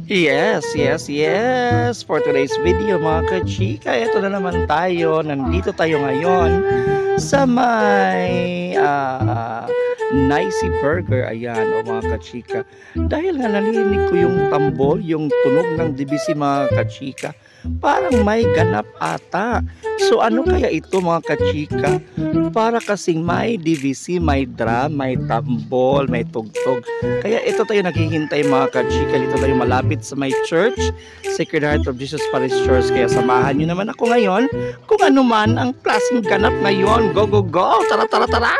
Yes, yes, yes. For today's video mga kachika, ito na naman tayo. Nandito tayo ngayon sa may Nicey Burger. Ayan, o mga kachika. Dahil nga narinig ko yung tambol, yung tunog ng DBC mga kachika. Parang may ganap ata. So ano kaya ito mga kachika? Para kasing may DVC, may drum, may tambol, may tugtog. Kaya ito tayo naghihintay mga kachika. Dito tayo malapit sa may church, Sacred Heart of Jesus Parish Church. Kaya samahan nyo naman ako ngayon kung ano man ang klaseng ganap ngayon. Go, go, go! Tara, tara, tara!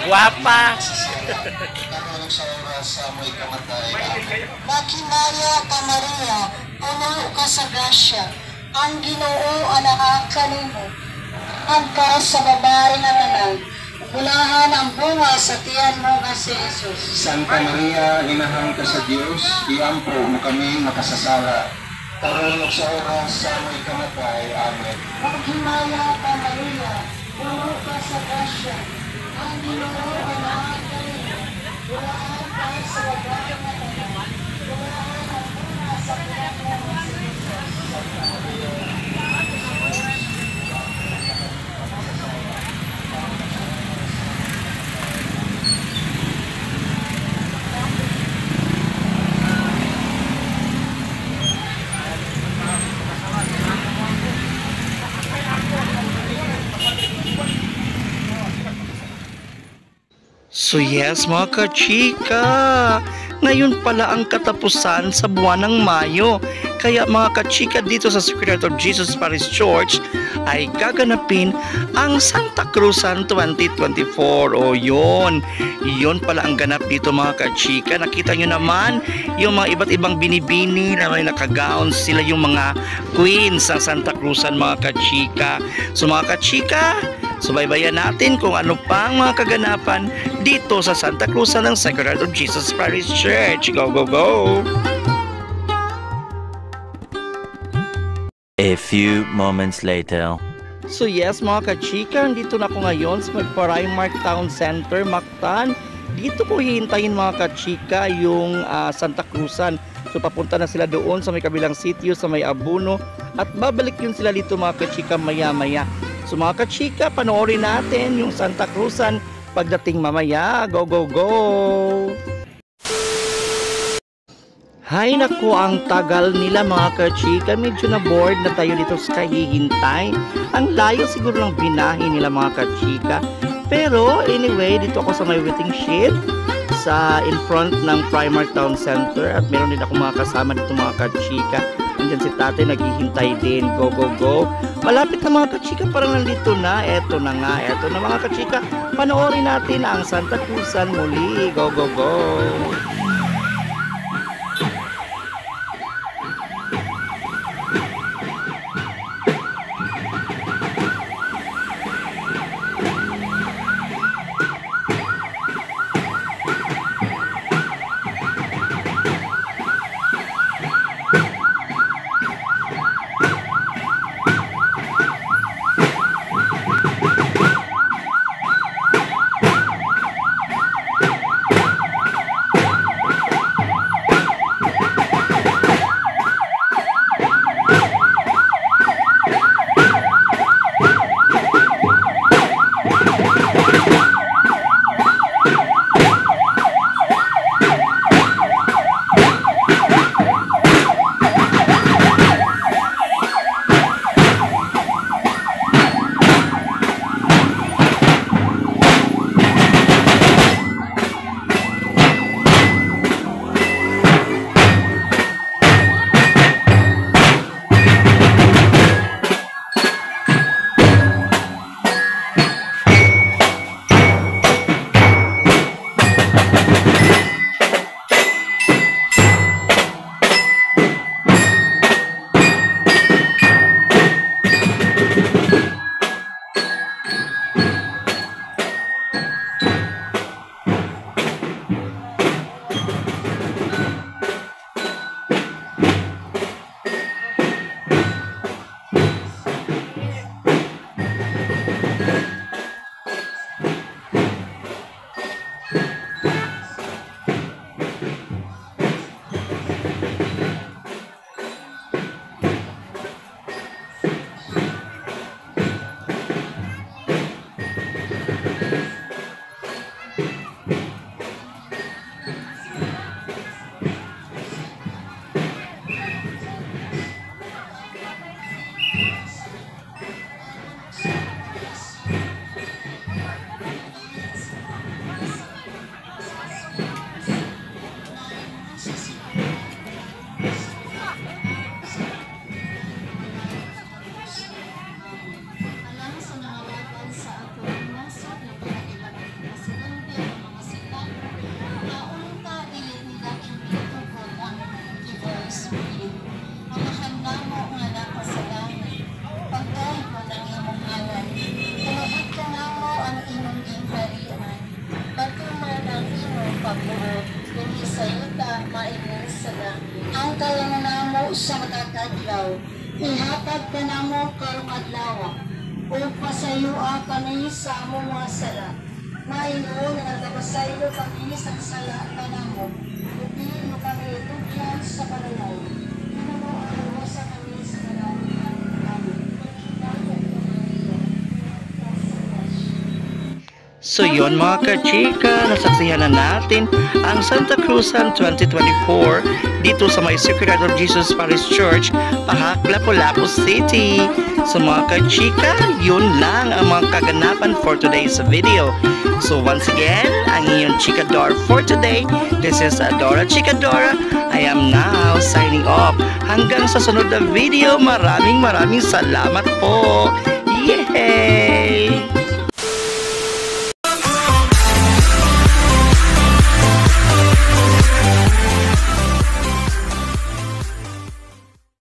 Guwapa. Makinaya ka Maria, puno ka sa grasya, ang Ginoo ang nakakanimo. Ang ka sa babae na tanan, bulahan ang bunga sa tiyan mo nga si Jesus. Santa Maria, inahang ka sa Diyos, iampo mo kami makasasala. Tarunok sa oras sa may kamatay. Amen. Makinaya ka Maria, puno ka sa grasya, ang Ginoo ang nakakanimo. Bulahan ka sa babae na tanan, bulahan ang bunga sa tiyan mo nga si Jesus. So yes mga kachika, ngayon pala ang katapusan sa buwan ng Mayo. Kaya mga kachika dito sa Sacred Heart of Jesus Parish Church ay gaganapin ang Santa Cruzan 2024. O yun pala ang ganap dito mga kachika. Nakita nyo naman yung mga iba't ibang binibini na may nakagown. Sila yung mga queens ng Santa Cruzan mga kachika. So mga kachika, subaybayan natin kung ano pang mga kaganapan dito sa Santa Cruzan ng Sacred Heart of Jesus Parish Church. Go, go, go! A few moments later. So yes mga kachika, dito na ako ngayon sa Primark Town Center, Mactan. Dito ko hihintayin mga kachika yung Santa Cruzan. So papunta na sila doon sa may kabilang sitio, sa may Abuno. At babalik yun sila dito mga kachika maya-maya. So mga kachika, panoorin natin yung Santa Cruzan pagdating mamaya. Go, go, go! Hay naku, ang tagal nila mga kachika. Medyo na bored na tayo dito sa kahihintay. Ang layo siguro ng binahe nila mga kachika. Pero anyway, dito ako sa may waiting shed sa in front ng Primark Town Center. At meron din ako mga kasama dito mga kachika. Andyan si tate naghihintay din. Go, go, go! Malapit na mga kachika, parang nandito na. Eto na nga, eto na mga kachika. Panoorin natin ang Santa Cruzan muli. Go, go, go! ang kayang namo sa matatadlaw, ihatag ka namo karong adlaw, o pasayua kami sa among mga sala. Maingon nga nagabasaylo kami sa sala ka namo, ubi mo kami itugyan sa kalalaw. Inamo ang luwasa kami sa kalalaw. Amen. So yun mga kachika, nasaksihan na natin ang Santa Cruzan 2024 dito sa may Sacred Heart of Jesus Parish Church, Pahak, Lapu-Lapu City. So mga kachika, yun lang ang mga kaganapan for today's video. So once again, ang iyong Chikador for today. This is Adora Chikadora. I am now signing off. Hanggang sa sunod na video, maraming salamat po. Yay!